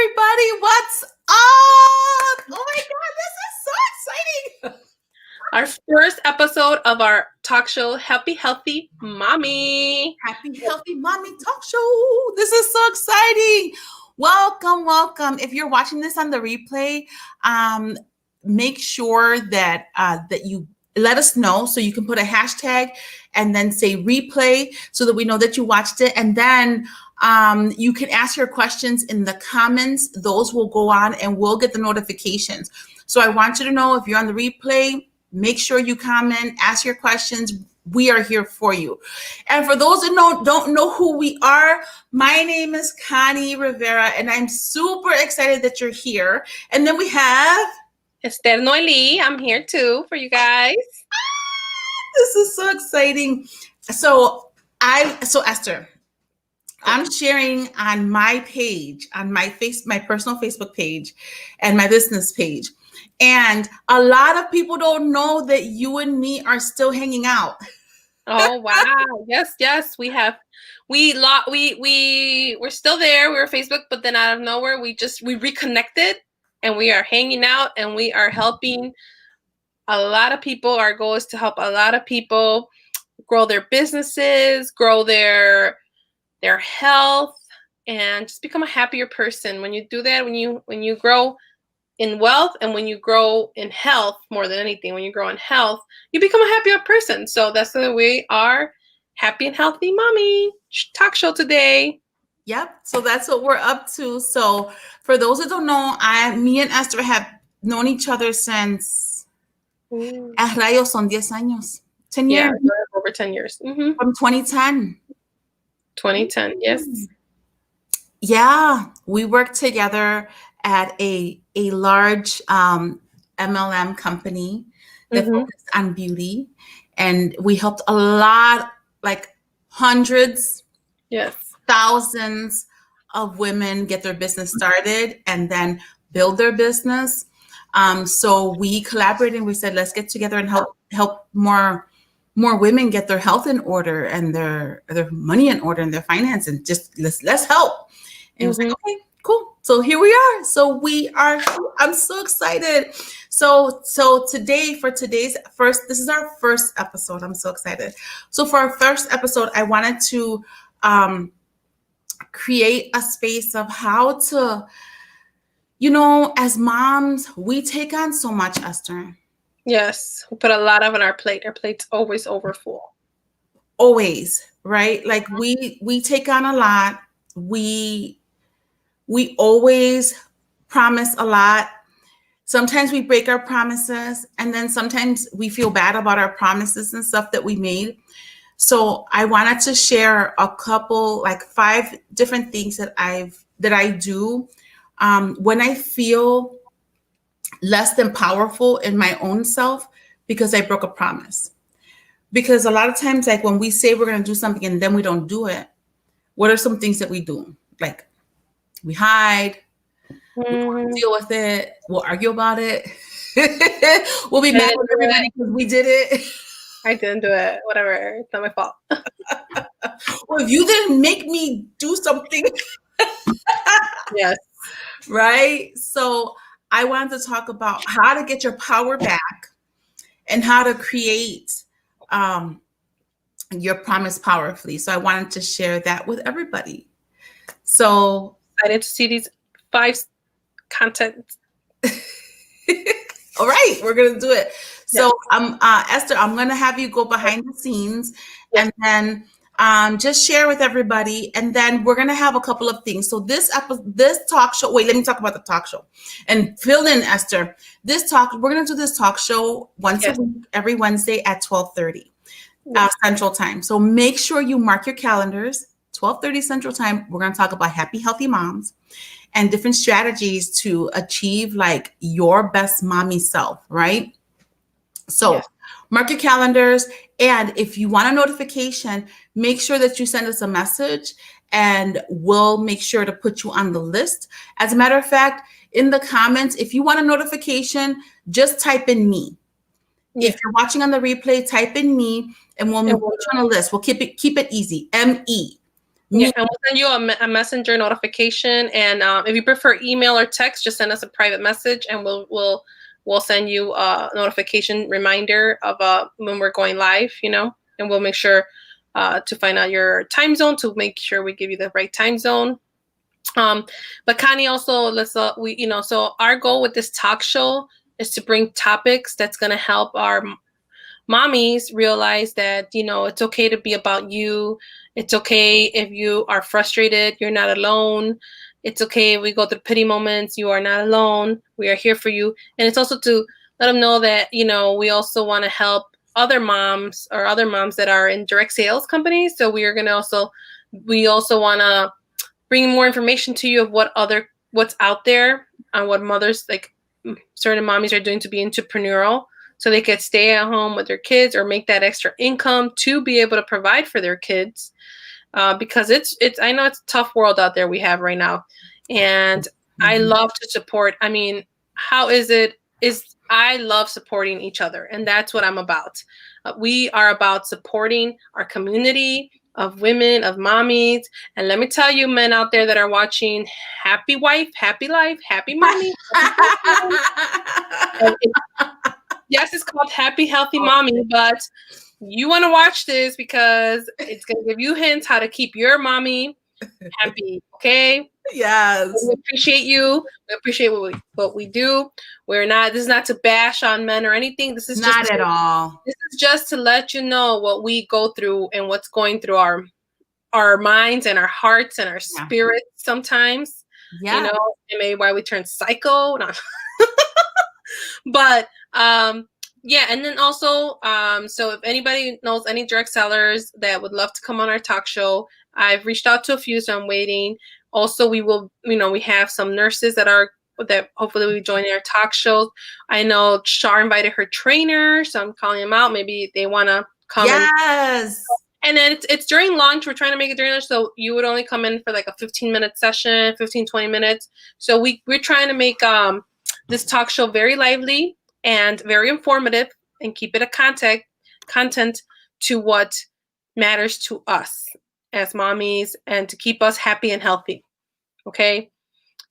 everybody. What's up? Oh my God, this is so exciting. Our first episode of our talk show, Happy Healthy Mommy. Happy Healthy Mommy Talk Show. This is so exciting. Welcome. If you're watching this on the replay, make sure that you let us know, so you can put a hashtag and then say replay so that we know that you watched it. And then you can ask your questions in the comments. Those will go on and we'll get the notifications. So I want you to know, if you're on the replay, make sure you comment, ask your questions. We are here for you. And for those that don't know who we are, my name is Connie Rivera, and I'm super excited that you're here. And then we have Esther Noeli. I'm here too for you guys. This is so exciting. So Esther, I'm sharing on my page, on my personal Facebook page and my business page. And a lot of people don't know that you and me are still hanging out. Oh wow. Yes. We're still there. We were Facebook, but then out of nowhere we reconnected and we are hanging out and we are helping a lot of people. Our goal is to help a lot of people grow their businesses, grow their health, and just become a happier person. When you do that, when you grow in wealth and when you grow in health, more than anything, when you grow in health, you become a happier person. So that's the way our Happy and Healthy Mommy talk show today. Yep. So that's what we're up to. So for those that don't know, me and Esther have known each other since rayos son 10 años. 10 years. Yeah, over 10 years. Mm-hmm. From 2010. 2010, yes. Yeah, we worked together at a large MLM company that focused on beauty, and we helped a lot, like hundreds, thousands of women get their business started and then build their business. So we collaborated and we said, let's get together and help more women get their health in order and their money in order and their finance, and just let's help. And it was like, okay, cool. So here we are. I'm so excited. So today, this is our first episode. I'm so excited. So for our first episode, I wanted to create a space of how to, as moms, we take on so much, Esther. Yes, we put a lot on our plate. Our plate's always over full. Always, right? Like we take on a lot. We always promise a lot. Sometimes we break our promises, and then sometimes we feel bad about our promises and stuff that we made. So I wanted to share a couple, like 5 different things that I do when I feel less than powerful in my own self because I broke a promise. Because a lot of times, like when we say we're going to do something and then we don't do it, what are some things that we do? Like we hide, we don't deal with it, we'll argue about it, we'll be mad with everybody because we did it. I didn't do it. Whatever. It's not my fault. Well, if you didn't make me do something. Yes. Right? So I wanted to talk about how to get your power back and how to create your promise powerfully. So I wanted to share that with everybody. So excited to see these 5 content. All right, we're gonna do it. So Esther, I'm gonna have you go behind the scenes and then just share with everybody, and then we're gonna have a couple of things. So this talk show. Wait, let me talk about the talk show and fill in, Esther. We're gonna do this talk show once a week, every Wednesday at 12:30 Central Time. So make sure you mark your calendars. 12:30 Central Time. We're gonna talk about happy, healthy moms and different strategies to achieve like your best mommy self, right? So mark your calendars. And if you want a notification, make sure that you send us a message and we'll make sure to put you on the list. As a matter of fact, in the comments, if you want a notification, just type in me. If you're watching on the replay, type in me and we'll put you on a list. We'll keep it easy. ME. Yeah, and we'll send you a messenger notification. And if you prefer email or text, just send us a private message, and we'll send you a notification reminder of when we're going live. And we'll make sure to find out your time zone to make sure we give you the right time zone. But Connie, also so our goal with this talk show is to bring topics that's going to help our mommies realize that, it's okay to be about you. It's okay if you are frustrated, you're not alone. It's okay if we go through pity moments, you are not alone. We are here for you. And it's also to let them know that, we also want to help other moms or other moms that are in direct sales companies. So we also want to bring more information to you of what's out there on what mothers, like certain mommies, are doing to be entrepreneurial, so they could stay at home with their kids or make that extra income to be able to provide for their kids. Because I know it's a tough world out there we have right now. And I love to support. I mean, I love supporting each other, and that's what I'm about. We are about supporting our community of women, of mommies. And let me tell you, men out there that are watching, happy wife, happy life, happy mommy. Yes, it's called Happy Healthy Mommy, but you want to watch this because it's going to give you hints how to keep your mommy happy, okay? Yes. We appreciate you. We appreciate what we do. This is not to bash on men or anything. This is not at all. This is just to let you know what we go through and what's going through our minds and our hearts and our spirits sometimes. Yeah. And maybe why we turn psycho. No. But yeah, and then also, so if anybody knows any direct sellers that would love to come on our talk show, I've reached out to a few, so I'm waiting. Also, we will, we have some nurses that hopefully will join our talk show. I know Char invited her trainer, so I'm calling them out. Maybe they want to come. Yes. And then it's during lunch. We're trying to make it during lunch, so you would only come in for like a 15-minute session, 15-20 minutes. So we're trying to make this talk show very lively and very informative, and keep it a content to what matters to us as mommies, and to keep us happy and healthy. Okay.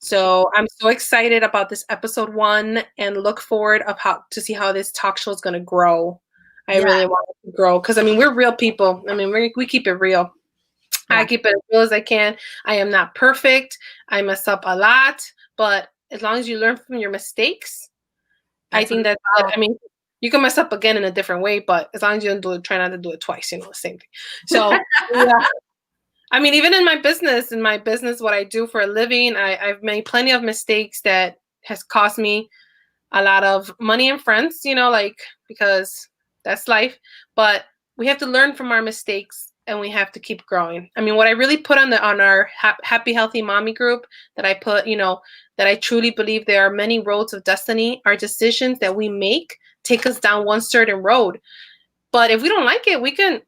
So I'm so excited about this episode 1, and look forward to see how this talk show is going to grow. I really want it to grow, because we're real people. We keep it real. Yeah. I keep it as real as I can. I am not perfect. I mess up a lot, but as long as you learn from your mistakes, I think that, you can mess up again in a different way, but as long as you don't try not to do it twice, the same thing. So, yeah. Even in my business, what I do for a living, I've made plenty of mistakes that has cost me a lot of money and friends, because that's life. But we have to learn from our mistakes, and we have to keep growing. What I really put on our Happy Healthy Mommy group, that I put, that I truly believe there are many roads of destiny. Our decisions that we make take us down one certain road. But if we don't like it, we can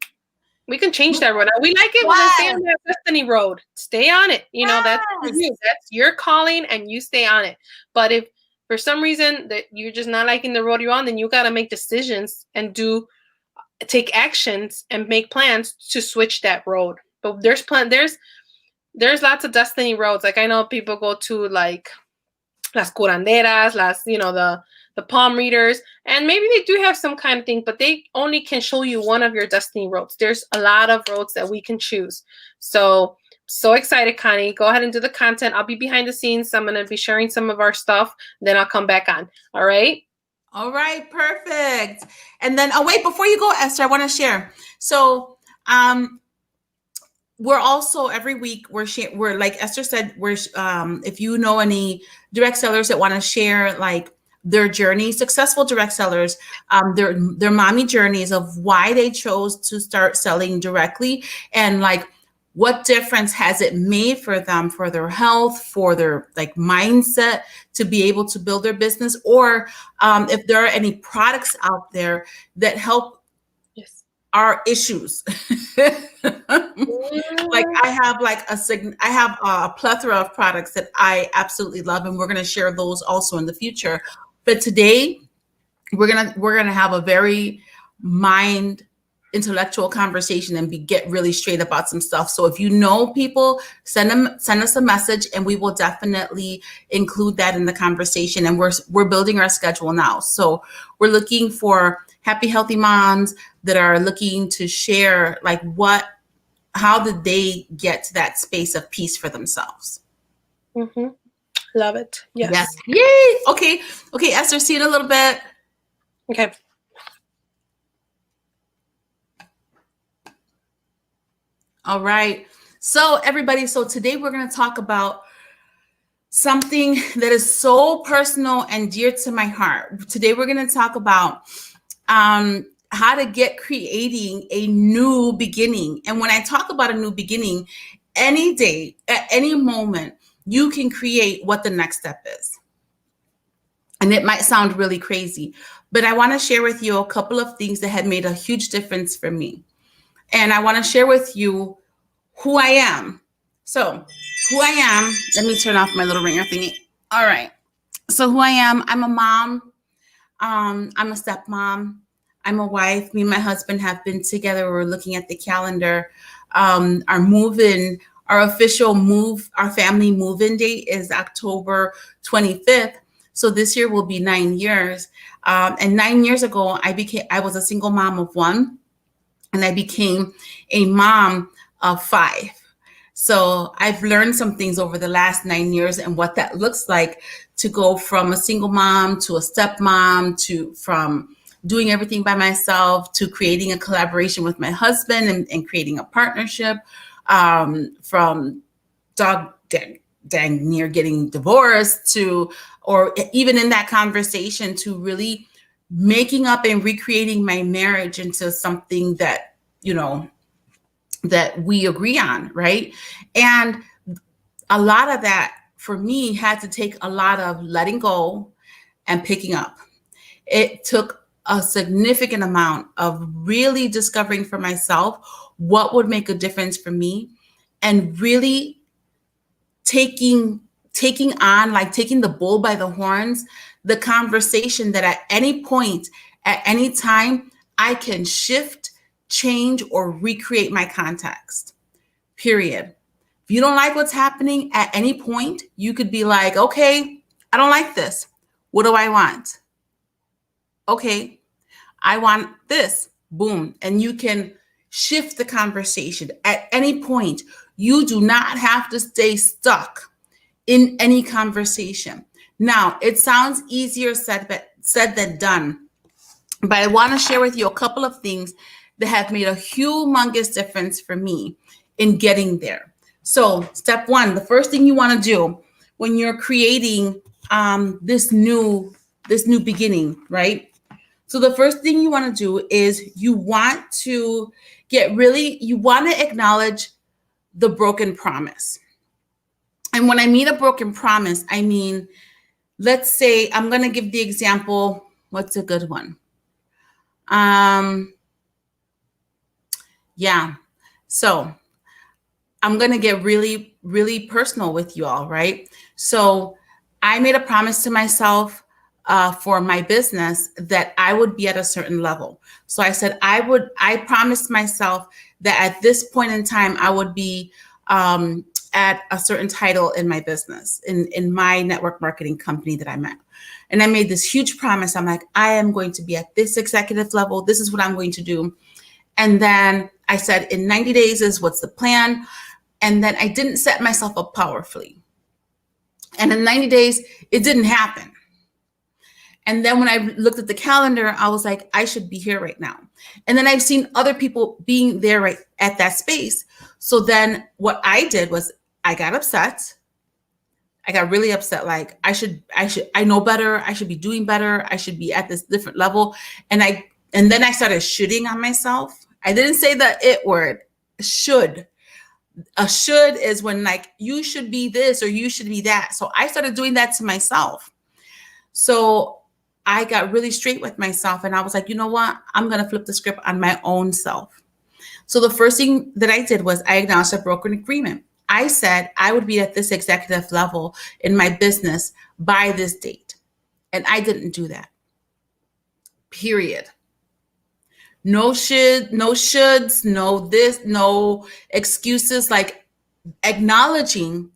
change that road. We like it when I stay on that destiny road. Stay on it. That's for you. That's your calling, and you stay on it. But if for some reason that you're just not liking the road you're on, then you got to make decisions and take actions and make plans to switch that road. But there's lots of destiny roads. Like, I know people go to like las curanderas, the palm readers, and maybe they do have some kind of thing, but they only can show you one of your destiny roads. There's a lot of roads that we can choose. So excited, Connie. Go ahead and do the content. I'll be behind the scenes. I'm going to be sharing some of our stuff. Then I'll come back on. All right. All right. Perfect. And then, wait, before you go, Esther, I want to share. So, we're also every week we're like Esther said, if you know any direct sellers that want to share like their journey, successful direct sellers, their mommy journeys of why they chose to start selling directly, and like what difference has it made for them, for their health, for their like mindset to be able to build their business, or if there are any products out there that help our issues. Like I have a plethora of products that I absolutely love, and we're going to share those also in the future. But today we're going to have a very mind intellectual conversation and get really straight about some stuff. So if you know people, send us a message, and we will definitely include that in the conversation. And we're building our schedule now. So we're looking for happy, healthy moms that are looking to share like how did they get to that space of peace for themselves. Mm-hmm. Love it. Yes. Yay. Okay, Esther, see it a little bit. Okay. All right. So everybody, so today we're going to talk about something that is so personal and dear to my heart. Today we're going to talk about how to get creating a new beginning. And when I talk about a new beginning, any day, at any moment, you can create what the next step is. And it might sound really crazy, but I want to share with you a couple of things that had made a huge difference for me. And I want to share with you who I am. So who I am, let me turn off my little ringer thingy. All right. So who I am, I'm a mom. I'm a stepmom. I'm a wife. Me and my husband have been together. We're looking at the calendar. Our official our family move-in date is October 25th. So this year will be 9 years. And 9 years ago, I was a single mom of one, and I became a mom of 5. So I've learned some things over the last 9 years and what that looks like to go from a single mom to a stepmom from doing everything by myself to creating a collaboration with my husband and creating a partnership, from dang near getting divorced or even in that conversation to really making up and recreating my marriage into something that, that we agree on, right? And a lot of that for me had to take a lot of letting go and picking up. It took a significant amount of really discovering for myself what would make a difference for me, and really taking the bull by the horns, the conversation that at any point, at any time, I can shift, change, or recreate my context, period. If you don't like what's happening at any point, you could be like, okay, I don't like this. What do I want? Okay, I want this. Boom. And you can shift the conversation at any point. You do not have to stay stuck in any conversation. Now, it sounds easier said than done, but I want to share with you a couple of things that have made a humongous difference for me in getting there. So step one, the first thing you want to do when you're creating this new beginning, right? So the first thing you want to do is you want to acknowledge the broken promise. And when I mean a broken promise, I mean, let's say, I'm going to give the example. What's a good one? So I'm going to get really, really personal with you all, right? So I made a promise to myself for my business that I would be at a certain level. So I said I promised myself that at this point in time, I would be at a certain title in my business, in my network marketing company that I'm at. And I made this huge promise. I'm like, I am going to be at this executive level. This is what I'm going to do. And then I said, in 90 days is what's the plan. And then I didn't set myself up powerfully. And in 90 days, it didn't happen. And then when I looked at the calendar, I was like, I should be here right now. And then I've seen other people being there right at that space. So then what I did was I got upset. I got really upset. Like I know better. I should be doing better. I should be at this different level. And then I started shooting on myself. I didn't say the it word, should. A should is when like, you should be this or you should be that. So I started doing that to myself. So I got really straight with myself and I was like, you know what? I'm going to flip the script on my own self. So the first thing that I did was I acknowledged a broken agreement. I said I would be at this executive level in my business by this date. And I didn't do that. Period. No should, no shoulds, no this, no excuses, like acknowledging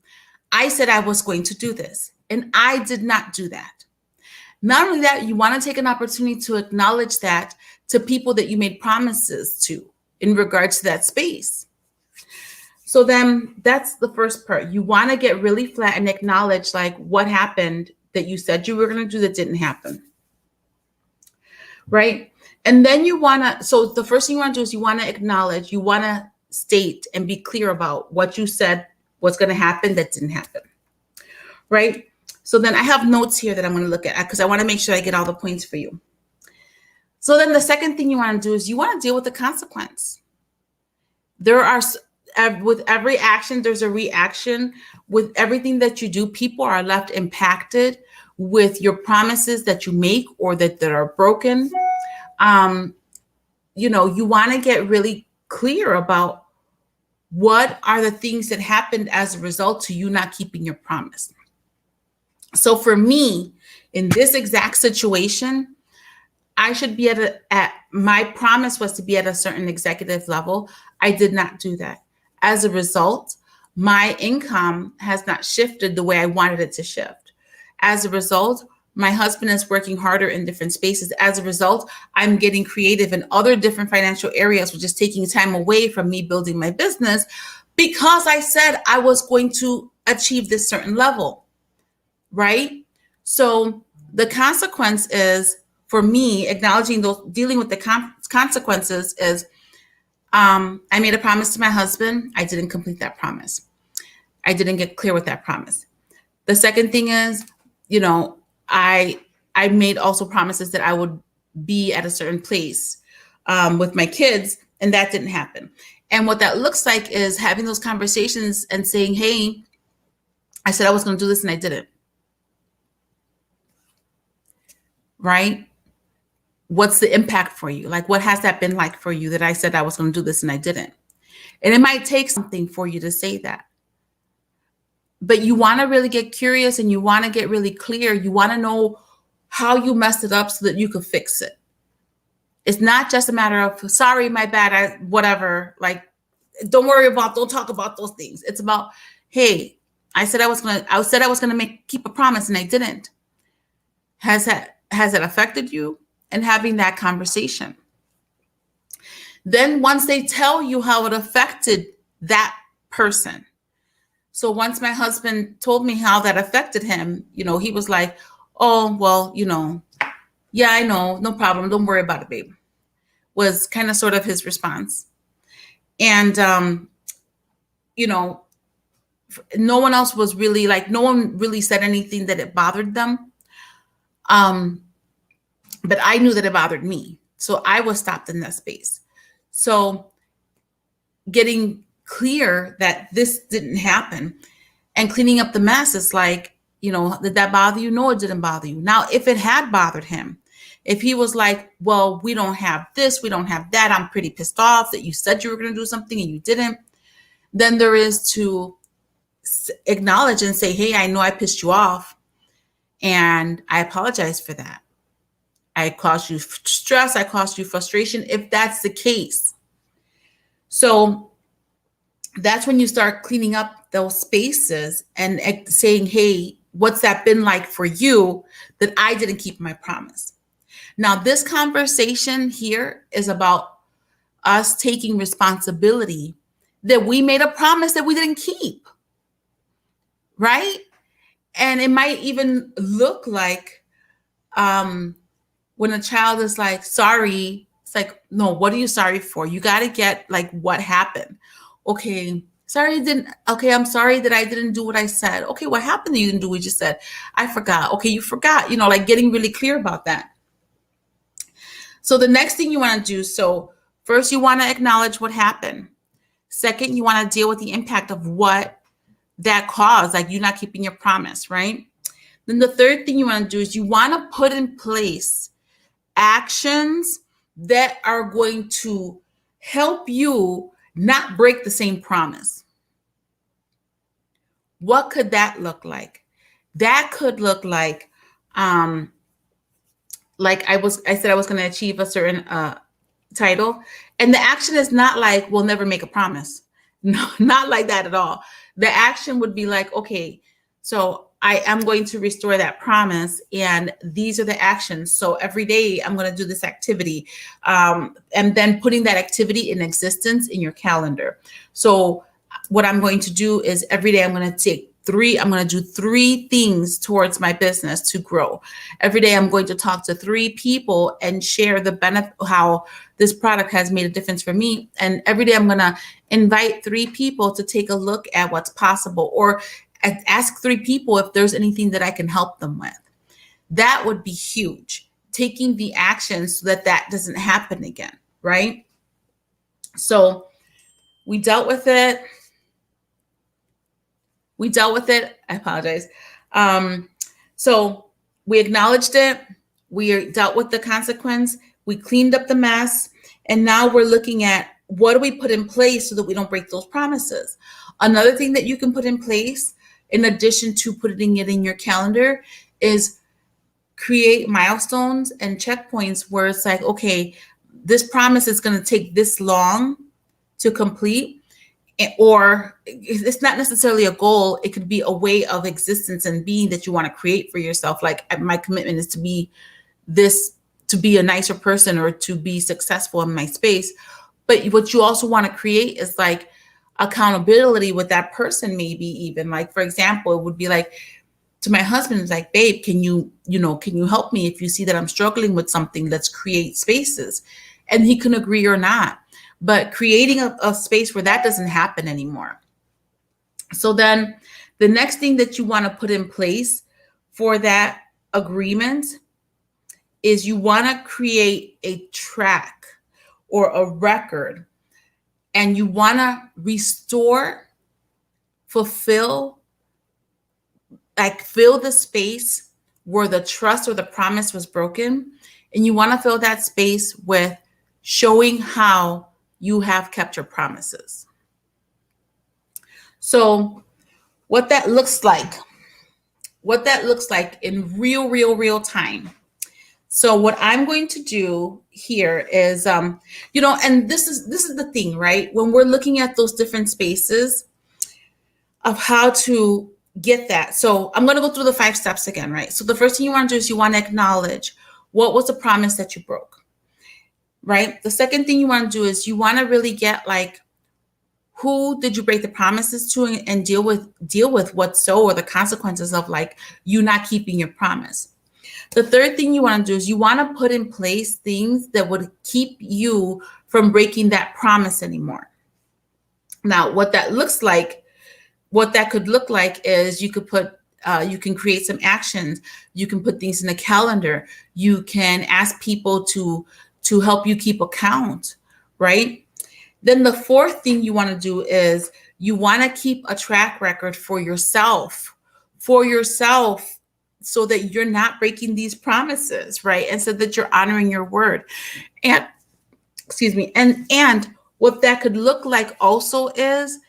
I said I was going to do this and I did not do that. Not only that, you want to take an opportunity to acknowledge that to people that you made promises to in regards to that space. So then that's the first part. You want to get really flat and acknowledge like what happened that you said you were going to do that didn't happen. Right? And then you want to, so the first thing you want to do is you want to acknowledge, you want to state and be clear about what you said was going to happen that didn't happen. Right? So then I have notes here that I'm going to look at because I want to make sure I get all the points for you. So then the second thing you want to do is you want to deal with the consequence. There are, with every action, there's a reaction. With everything that you do, people are left impacted with your promises that you make or that are broken. You know, you want to get really clear about what are the things that happened as a result to you not keeping your promise. So for me, in this exact situation, I should be at my promise was to be at a certain executive level. I did not do that. As a result, my income has not shifted the way I wanted it to shift. As a result, my husband is working harder in different spaces. As a result, I'm getting creative in other different financial areas, which is taking time away from me building my business because I said I was going to achieve this certain level, right? So the consequence is, for me, acknowledging those, dealing with the consequences is, I made a promise to my husband. I didn't complete that promise. I didn't get clear with that promise. The second thing is, you know, I made also promises that I would be at a certain place with my kids, and that didn't happen. And what that looks like is having those conversations and saying, hey, I said I was going to do this and I didn't. Right? What's the impact for you? Like, what has that been like for you that I said I was going to do this and I didn't? And it might take something for you to say that. But you want to really get curious and you want to get really clear. You want to know how you messed it up so that you can fix it. It's not just a matter of, sorry, my bad, whatever. Like, don't talk about those things. It's about, hey, I said I was going to keep a promise and I didn't. Has that affected you? And having that conversation. Then once they tell you how it affected that person. So once my husband told me how that affected him, you know, he was like, oh, well, you know, yeah, I know, no problem. Don't worry about it, babe. Was kind of sort of his response. And, you know, no one else was really like, no one really said anything that it bothered them. But I knew that it bothered me. So I was stopped in that space. So getting clear that this didn't happen and cleaning up the mess is like, you know, did that bother you? No, it didn't bother you. Now, if it had bothered him, if he was like, well, we don't have this, we don't have that, I'm pretty pissed off that you said you were going to do something and you didn't, then there is to acknowledge and say, hey, I know I pissed you off and I apologize for that. I caused you stress, I caused you frustration, if that's the case. So that's when you start cleaning up those spaces and saying, hey, what's that been like for you that I didn't keep my promise? Now, this conversation here is about us taking responsibility that we made a promise that we didn't keep, right? And it might even look like, when a child is like, sorry, it's like, no, what are you sorry for? You got to get like, what happened? Okay, I'm sorry that I didn't do what I said. Okay, what happened that you didn't do what you just said? I forgot. Okay, you forgot, you know, like getting really clear about that. So the next thing you want to do, so first you want to acknowledge what happened. Second, you want to deal with the impact of what that caused, like you not keeping your promise, right? Then the third thing you want to do is you want to put in place actions that are going to help you not break the same promise. What could that look like? That could look like I said I was going to achieve a certain title. And the action is not like, we'll never make a promise. No, not like that at all. The action would be like, okay, so I am going to restore that promise, and these are the actions. So every day I'm going to do this activity, and then putting that activity in existence in your calendar. So what I'm going to do is every day I'm going to do 3 things towards my business to grow. Every day I'm going to talk to 3 people and share the benefit, how this product has made a difference for me. And every day I'm going to invite 3 people to take a look at what's possible, or ask 3 people if there's anything that I can help them with. That would be huge. Taking the action so that that doesn't happen again, right? So we dealt with it. I apologize. So we acknowledged it. We dealt with the consequence. We cleaned up the mess. And now we're looking at, what do we put in place so that we don't break those promises? Another thing that you can put in place, in addition to putting it in your calendar, is create milestones and checkpoints where it's like, okay, this promise is going to take this long to complete. Or it's not necessarily a goal. It could be a way of existence and being that you want to create for yourself. Like, my commitment is to be a nicer person, or to be successful in my space. But what you also want to create is like accountability with that person. Maybe even, like, for example, it would be like, to my husband, it's like, babe, can you help me? If you see that I'm struggling with something, let's create spaces. And he can agree or not. But creating a space where that doesn't happen anymore. So then the next thing that you want to put in place for that agreement is you want to create a track or a record, and you want to restore, fill the space where the trust or the promise was broken. And you want to fill that space with showing how you have kept your promises. So what that looks like in real time. So what I'm going to do here is, and this is the thing, right? When we're looking at those different spaces of how to get that. So I'm going to go through the 5 steps again, right? So the first thing you want to do is you want to acknowledge, what was the promise that you broke? Right? The second thing you want to do is you want to really get, like, who did you break the promises to, and deal with what's or the consequences of, like, you not keeping your promise. The third thing you want to do is you want to put in place things that would keep you from breaking that promise anymore. Now, what that could look like is you can create some actions. You can put things in a calendar. You can ask people to help you keep account, right? Then the fourth thing you want to do is you want to keep a track record for yourself, so that you're not breaking these promises, right? And so that you're honoring your word. And what that could look like also is,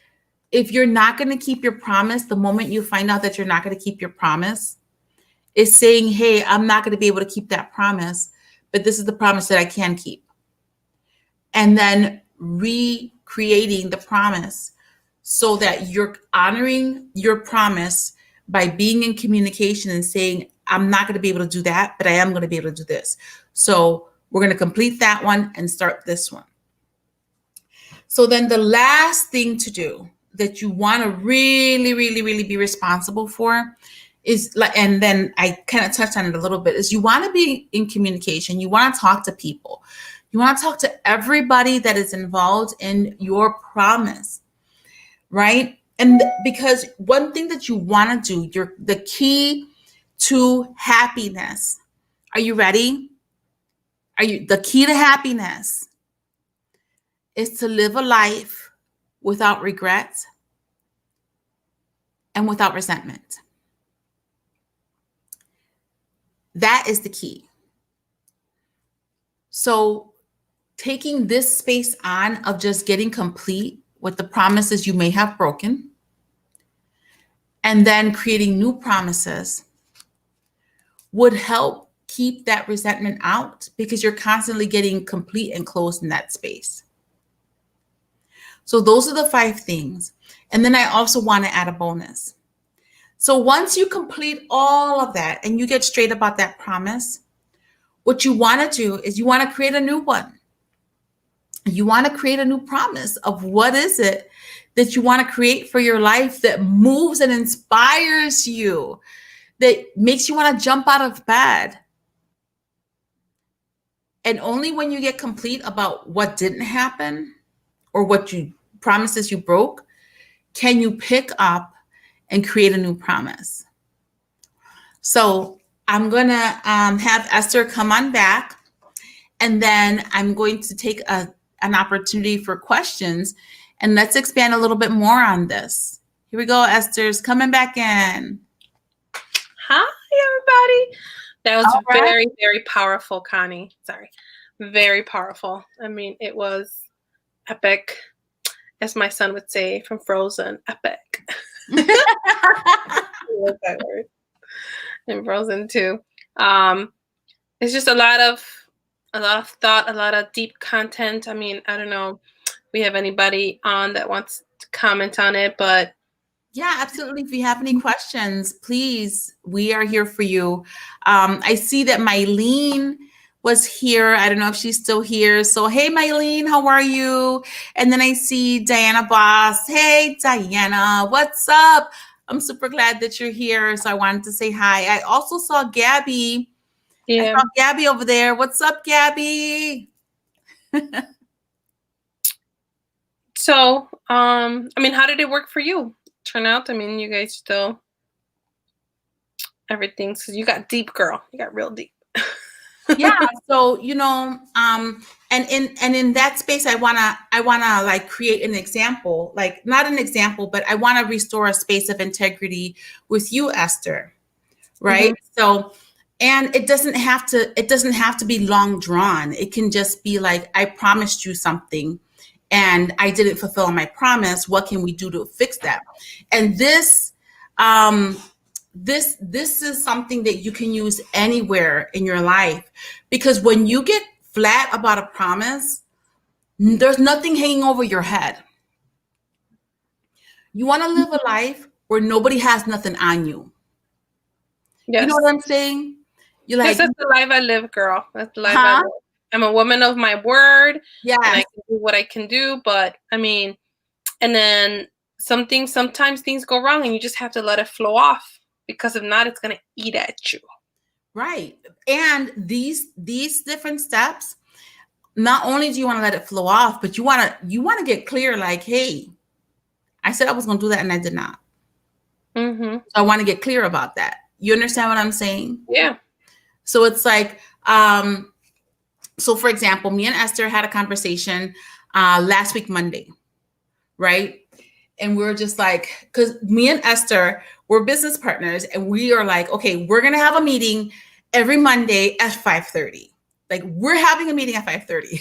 if you're not going to keep your promise, the moment you find out that you're not going to keep your promise, is saying, hey, I'm not going to be able to keep that promise, but this is the promise that I can keep. And then recreating the promise so that you're honoring your promise by being in communication and saying, I'm not going to be able to do that, but I am going to be able to do this. So we're going to complete that one and start this one. So then the last thing to do that you want to really, really, really be responsible for is, and then I kind of touched on it a little bit, is you want to be in communication. You want to talk to people. You want to talk to everybody that is involved in your promise, right? And because one thing that you want to do, the key to happiness. Are you ready? The key to happiness is to live a life without regrets and without resentment. That is the key. So taking this space on of just getting complete with the promises you may have broken, and then creating new promises, would help keep that resentment out because you're constantly getting complete and closed in that space. So those are the 5 things. And then I also want to add a bonus. So once you complete all of that and you get straight about that promise, what you want to do is you want to create a new one. You want to create a new promise of what is it that you want to create for your life that moves and inspires you, that makes you want to jump out of bed. And only when you get complete about what didn't happen or what you promises you broke, can you pick up and create a new promise. So I'm going to have Esther come on back, and then I'm going to take an opportunity for questions, and let's expand a little bit more on this. Here we go. Esther's coming back in. Hi, everybody. That was very, very powerful, Connie. Sorry. Very powerful. I mean, it was epic, as my son would say from Frozen, epic. I love that word. And Frozen too. It's just a lot of thought, a lot of deep content. I mean, I don't know if we have anybody on that wants to comment on it, but yeah, absolutely. If you have any questions, please, we are here for you. I see that Mylene was here. I don't know if she's still here. So, hey, Mylene, how are you? And then I see Diana Boss. Hey, Diana, what's up? I'm super glad that you're here. So I wanted to say hi. I also saw Gabby. Yeah. I saw Gabby over there. What's up, Gabby? So, I mean, how did it work for you? Turn out? I mean, you guys still everything. So you got deep, girl. You got real deep. Yeah. So, you know, and in that space, I wanna like create an example, like not an example, but I want to restore a space of integrity with you, Esther. Right. Mm-hmm. So, and it doesn't have to be long drawn. It can just be like, I promised you something and I didn't fulfill my promise. What can we do to fix that? And this is something that you can use anywhere in your life, because when you get flat about a promise, there's nothing hanging over your head. You want to live a life where nobody has nothing on you. Yes. You know what I'm saying? You're like, this is the life I live, girl. That's the life I live. I'm a woman of my word. Yeah. And I can do what I can do. But I mean, and then sometimes things go wrong and you just have to let it flow off, because if not, it's going to eat at you. Right. And these different steps, not only do you want to let it flow off, but you want to get clear, like, hey, I said I was going to do that and I did not. Mm-hmm. So I want to get clear about that. You understand what I'm saying? Yeah. So it's like, so for example, me and Esther had a conversation last week, Monday, right? And we're just like, because me and Esther, we're business partners, and we are like, okay, we're going to have a meeting every Monday at 5:30. Like, we're having a meeting at 5:30.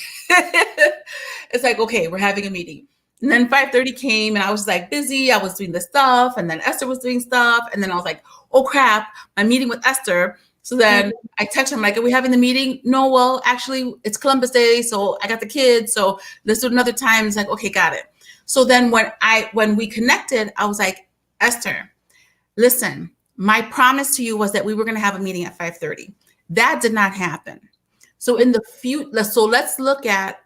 It's like, okay, we're having a meeting. And then 5:30 came and I was like busy. I was doing the stuff, and then Esther was doing stuff. And then I was like, oh crap, my meeting with Esther. So then I text him like, are we having the meeting? No, well, actually it's Columbus Day. So I got the kids. So let's do it another time. It's like, okay, got it. So then when we connected, I was like, Esther, listen, my promise to you was that we were going to have a meeting at 5:30. That did not happen. So in the future, so let's look at,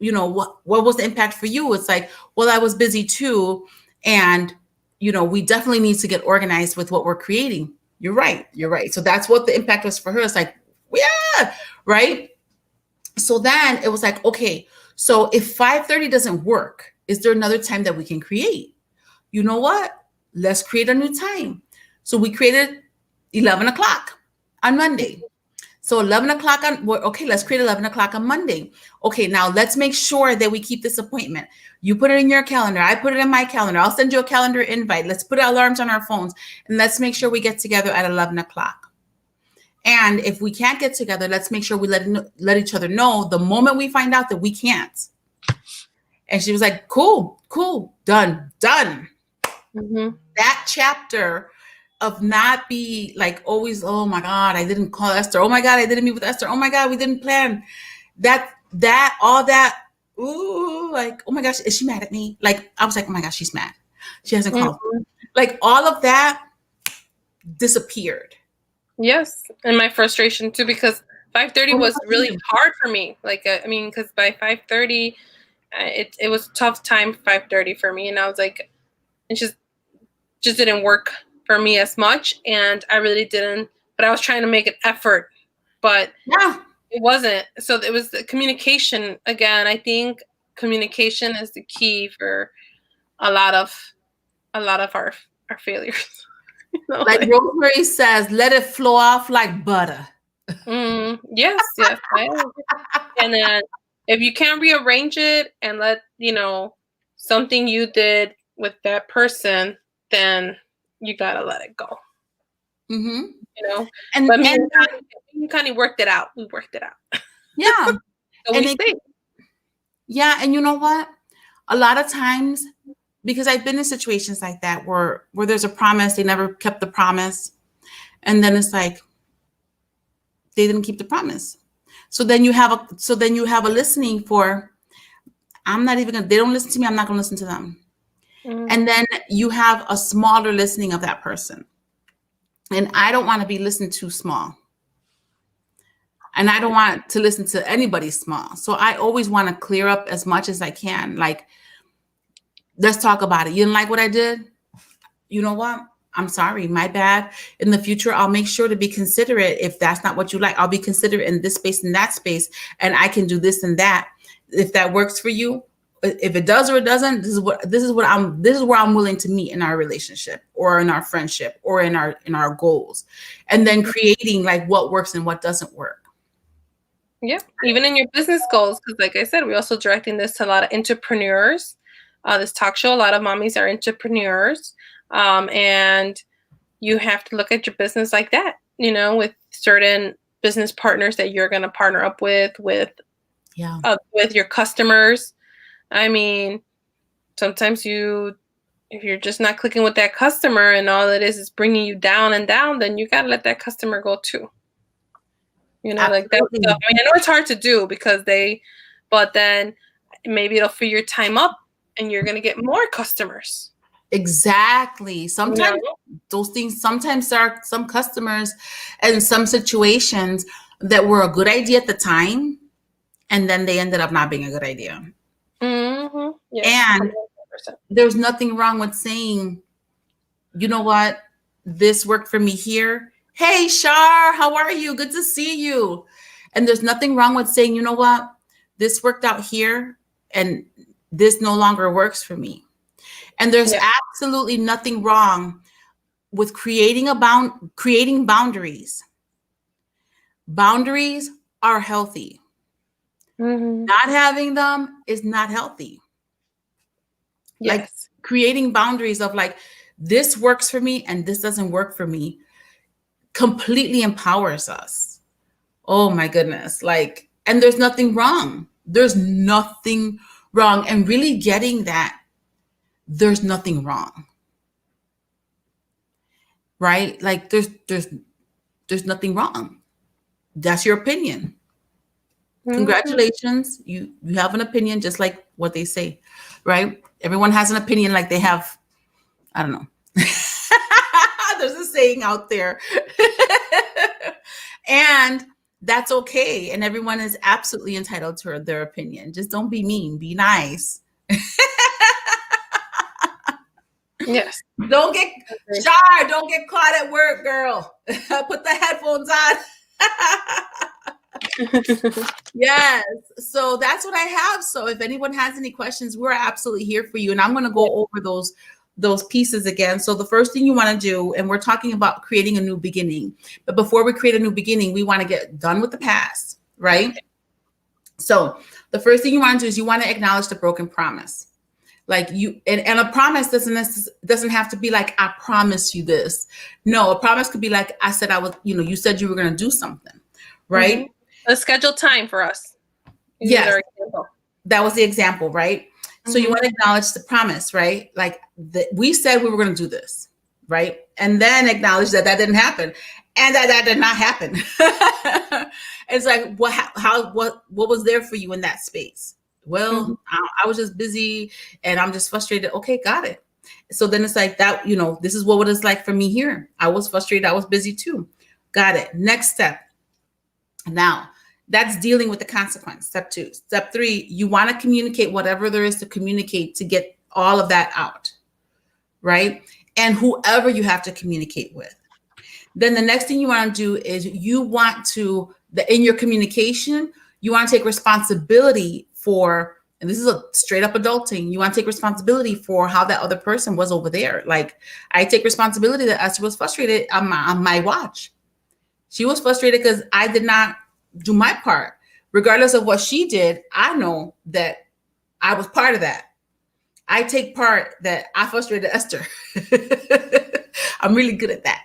you know, what was the impact for you? It's like, well, I was busy too. And, you know, we definitely need to get organized with what we're creating. You're right. So that's what the impact was for her. It's like, yeah, right. So then it was like, okay, so if 5:30 doesn't work, is there another time that we can create? You know what? Let's create a new time. So we created 11 o'clock on Monday. So 11 o'clock let's create 11 o'clock on Monday. Okay, now let's make sure that we keep this appointment. You put it in your calendar. I put it in my calendar. I'll send you a calendar invite. Let's put alarms on our phones, and let's make sure we get together at 11 o'clock. And if we can't get together, let's make sure we let each other know the moment we find out that we can't. And she was like, cool, done. Mm-hmm. That chapter not be like always, oh my God, I didn't call Esther. Oh my God, I didn't meet with Esther. Oh my God, we didn't plan all that. Ooh, like, oh my gosh, is she mad at me? Like, I was like, oh my gosh, she's mad. She hasn't called. Mhm. Like, all of that disappeared. Yes, and my frustration too, because 5:30 Oh, was really hard for me. Like, I mean, because by 5:30, it was a tough time. 5:30 for me, and I was like, it just didn't work for me as much, and I really didn't. But I was trying to make an effort, but yeah. it wasn't. So it was the communication again. I think communication is the key for a lot of our failures. You know, Like Rosemary says, let it flow off like butter. yes, yes. And then if you can't rearrange it and let something you did with that person, then you gotta let it go. Mm-hmm. But we kind of worked it out. We worked it out. Yeah. So we stayed. Yeah, and you know what? A lot of times, because I've been in situations like that where there's a promise, they never kept the promise, and then it's like they didn't keep the promise. So then you have a listening for, I'm not even gonna, they don't listen to me, I'm not gonna listen to them. Mm-hmm. And then you have a smaller listening of that person. And I don't want to be listened to small. And I don't want to listen to anybody small. So I always want to clear up as much as I can. Like, let's talk about it. You didn't like what I did? You know what? I'm sorry, my bad. In the future, I'll make sure to be considerate. If that's not what you like, I'll be considerate in this space and that space, and I can do this and that. If that works for you, if it does or it doesn't, this is where I'm willing to meet in our relationship or in our friendship or in our goals, and then creating like what works and what doesn't work. Yeah, even in your business goals, because like I said, we're also directing this to a lot of entrepreneurs. This talk show, a lot of mommies are entrepreneurs, and you have to look at your business like that, with certain business partners that you're going to partner up with your customers. I mean, sometimes if you're just not clicking with that customer and all it is bringing you down and down, then you got to let that customer go too. Like that stuff. I mean, I know it's hard to do but then maybe it'll free your time up and you're going to get more customers. Exactly. Sometimes those things, sometimes there are some customers and some situations that were a good idea at the time, and then they ended up not being a good idea. Mm-hmm. Yes, and 100%. There's nothing wrong with saying, you know what, this worked for me here. Hey, Shar, how are you? Good to see you. And there's nothing wrong with saying, you know what, this worked out here and this no longer works for me. And there's absolutely nothing wrong with creating boundaries. Boundaries are healthy. Mm-hmm. Not having them is not healthy. Yes. Like creating boundaries of like, this works for me and this doesn't work for me completely empowers us. Oh my goodness. Like, and there's nothing wrong. There's nothing wrong. And really getting that there's nothing wrong. Right? Like there's nothing wrong. That's your opinion. Mm-hmm. Congratulations. You have an opinion, just like what they say, right? Everyone has an opinion, like they have, I don't know. There's a saying out there. And that's okay. And everyone is absolutely entitled to their opinion. Just don't be mean, be nice. Yes. Don't get caught at work, girl. Put the headphones on. Yes. So that's what I have. So if anyone has any questions, we're absolutely here for you. And I'm going to go over those pieces again. So the first thing you want to do, and we're talking about creating a new beginning, but before we create a new beginning, we want to get done with the past, right? Okay. So the first thing you want to do is you want to acknowledge the broken promise. Like and a promise doesn't have to be like, I promise you this. No, a promise could be like, I said I was, you said you were going to do something, right? Mm-hmm. A scheduled time for us. Yes. That was the example, right? Mm-hmm. So you want to acknowledge the promise, right? Like we said we were going to do this, right? And then acknowledge that that didn't happen, and that did not happen. It's like, what was there for you in that space? Well, I was just busy and I'm just frustrated. Okay, got it. So then it's like that, this is what it is like for me here. I was frustrated. I was busy too. Got it. Next step. Now, that's dealing with the consequence. Step 2. Step 3, you want to communicate whatever there is to communicate to get all of that out, right? And whoever you have to communicate with. Then the next thing you want to do is you want to, in your communication, you want to take responsibility for, and this is a straight up adulting, you want to take responsibility for how that other person was over there. Like, I take responsibility that Esther was frustrated on my watch. She was frustrated because I did not do my part. Regardless of what she did, I know that I was part of that. I take part that I frustrated Esther. I'm really good at that.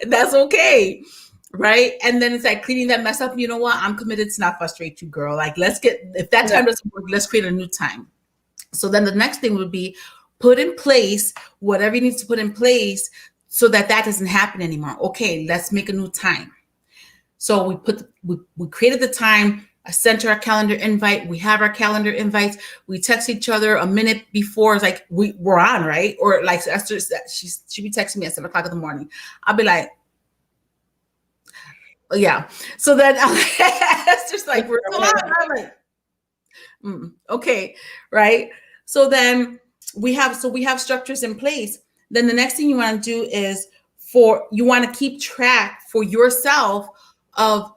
That's okay. Right. And then it's like cleaning that mess up. You know what? I'm committed to not frustrate you, girl. Like, if that time doesn't work, let's create a new time. So then the next thing would be put in place whatever you need to put in place so that doesn't happen anymore. Okay, let's make a new time. So we created the time. I sent her a calendar invite. We have our calendar invites. We text each other a minute before. It's like we're on, right? Or like Esther, she be texting me at 7:00 in the morning. I'll be like, oh, yeah. So then Esther's like, we're still on. I'm like, okay, right? So then we have structures in place. Then the next thing you want to do is you want to keep track for yourself of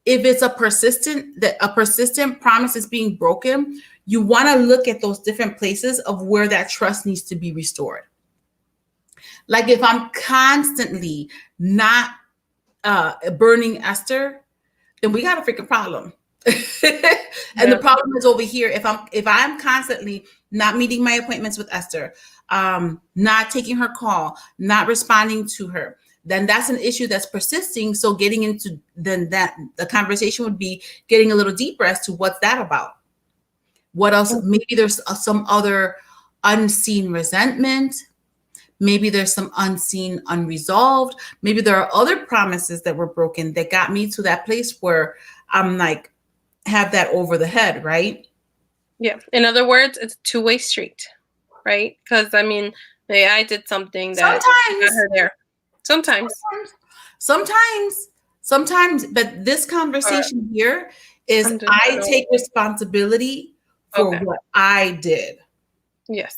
if it's a persistent promise is being broken. You want to look at those different places of where that trust needs to be restored. Like, if I'm constantly not burning Esther, then we got a freaking problem. And the problem is over here. If I'm constantly not meeting my appointments with Esther, not taking her call, not responding to her, then that's an issue that's persisting. So getting into that, the conversation would be getting a little deeper as to what's that about. What else? Maybe there's some other unseen resentment. Maybe there's some unseen unresolved. Maybe there are other promises that were broken that got me to that place where I'm like, have that over the head, right? Yeah. In other words, it's a two-way street, right? Because I mean, maybe I did something that got her there. Sometimes, but this conversation here is I take responsibility for what I did. Yes.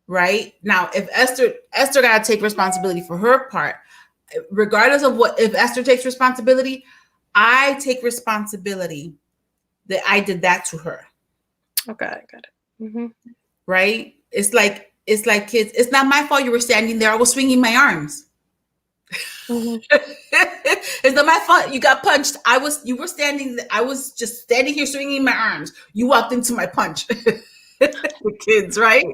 Right? Now, if Esther got to take responsibility for her part, regardless of if Esther takes responsibility, I take responsibility that I did that to her. Okay, I got it. Mm-hmm. Right? It's like kids. It's not my fault you were standing there. I was swinging my arms. Mm-hmm. It's not my fault you got punched. You were standing. I was just standing here swinging my arms. You walked into my punch. The kids, right?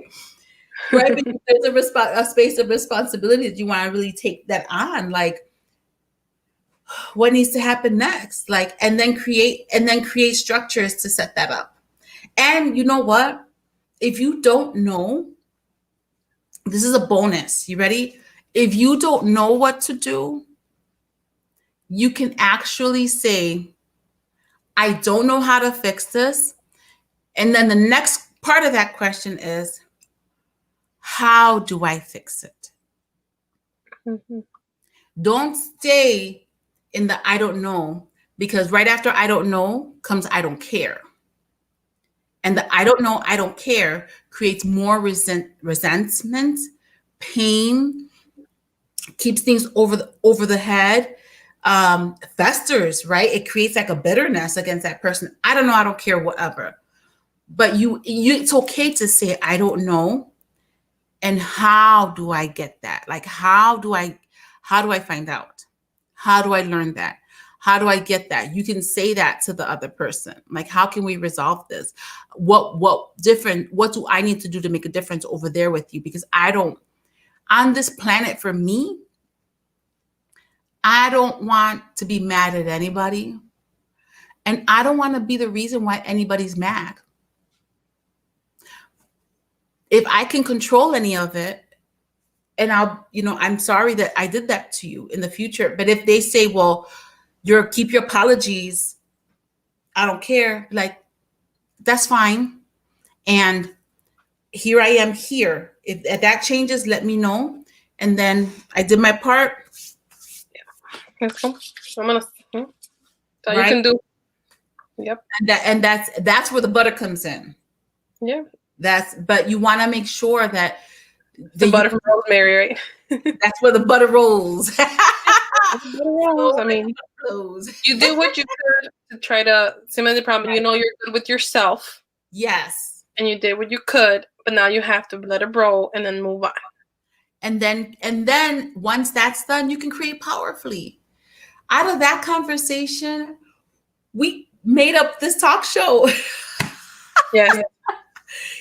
Right? Because there's a space of responsibility that you want to really take that on. Like, what needs to happen next? Like, and then create structures to set that up. And you know what? If you don't know, this is a bonus. You ready? If you don't know what to do, you can actually say, I don't know how to fix this. And then the next part of that question is, how do I fix it? Mm-hmm. Don't stay in the I don't know, because right after I don't know comes I don't care. And the I don't care creates more resentment, pain, keeps things over the head, festers, right? It creates like a bitterness against that person. I don't know, I don't care, whatever. But it's okay to say, I don't know. And how do I get that? Like, how do I find out? How do I learn that? How do I get that? You can say that to the other person. Like, how can we resolve this? What do I need to do to make a difference over there with you? Because on this planet, for me, I don't want to be mad at anybody. And I don't want to be the reason why anybody's mad. If I can control any of it, and I'm sorry that I did that to you in the future. But if they say, well, keep your apologies, I don't care, like, that's fine. And here I am here. If that changes, let me know. And then I did my part. That's cool. I'm gonna. So Right? you can do. Yep. And that's where the butter comes in. Yeah. But you want to make sure that the butter from rosemary, right? That's where the butter rolls. I mean, you did what you could to try to simulate the problem. Right. You know you're good with yourself. Yes. And you did what you could, but now you have to let it roll and then move on. And then once that's done, you can create powerfully. Out of that conversation, we made up this talk show. Yes.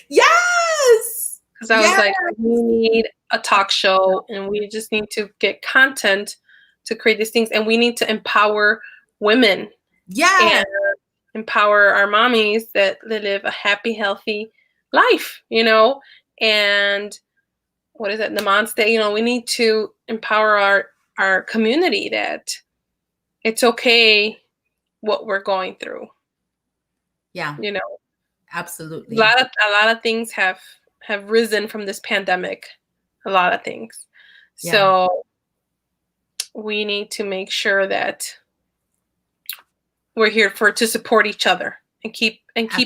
Yes. Because I was like, we need a talk show and we just need to get content to create these things. And we need to empower women. Yeah. And empower our mommies that live a happy, healthy life, and what is it? Namaste. We need to empower our community that it's okay what we're going through. Yeah. Absolutely. A lot of things have risen from this pandemic. A lot of things. Yeah. So we need to make sure that we're here to support each other and keep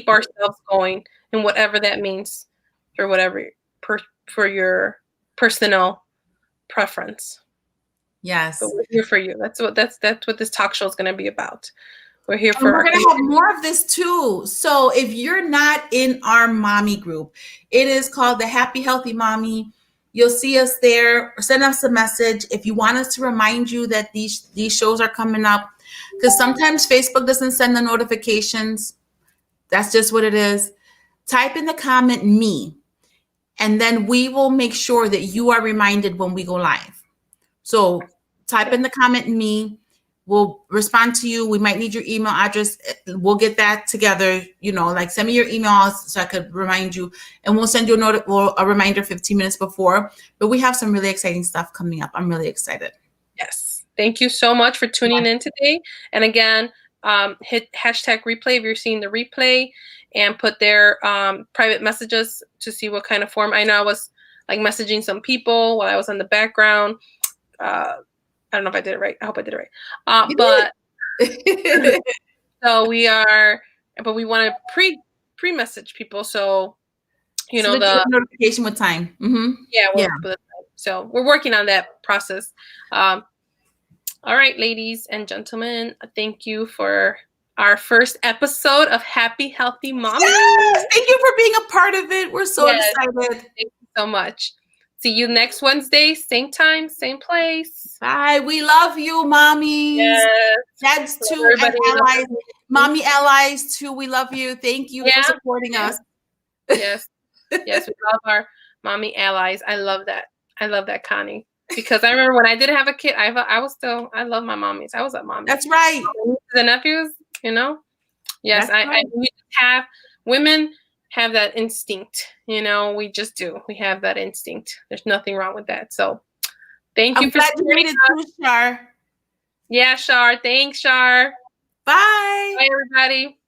ourselves going, and whatever that means, for whatever for your personal preference. Yes. But we're here for you. That's what this talk show is going to be about. We're here for. We're going to have more of this too. So if you're not in our mommy group, it is called the Happy Healthy Mommy. You'll see us there. Send us a message if you want us to remind you that these shows are coming up. Because sometimes Facebook doesn't send the notifications. That's just what it is. Type in the comment me, and then we will make sure that you are reminded when we go live. So type in the comment me. We'll respond to you. We might need your email address. We'll get that together. Like send me your email so I could remind you, and we'll send you a reminder 15 minutes before. But we have some really exciting stuff coming up. I'm really excited. Yes. Thank you so much for tuning in today. And again, hit hashtag replay if you're seeing the replay, and put their private messages to see what kind of form. I know I was like messaging some people while I was on the background. I don't know if I did it right. I hope I did it right. But so we want to pre-message people. So, the notification with time. Mm-hmm. Yeah. So we're working on that process. All right, ladies and gentlemen, thank you for our first episode of Happy Healthy Mommy. Yes, thank you for being a part of it. We're so excited. Thank you so much. See you next Wednesday, same time, same place. Bye. We love you, mommies. Yes. Dads too, and allies. Mommy allies too. We love you. Thank you for supporting us. Yes. Yes, we love our mommy allies. I love that, Connie. Because I remember when I didn't have a kid, I love my mommies. I was a mommy. That's right. The nephews, Yes, I have women have that instinct. We just do. We have that instinct. There's nothing wrong with that. So thank you for supporting us. Shar. Yeah, Shar. Thanks, Shar. Bye. Bye, everybody.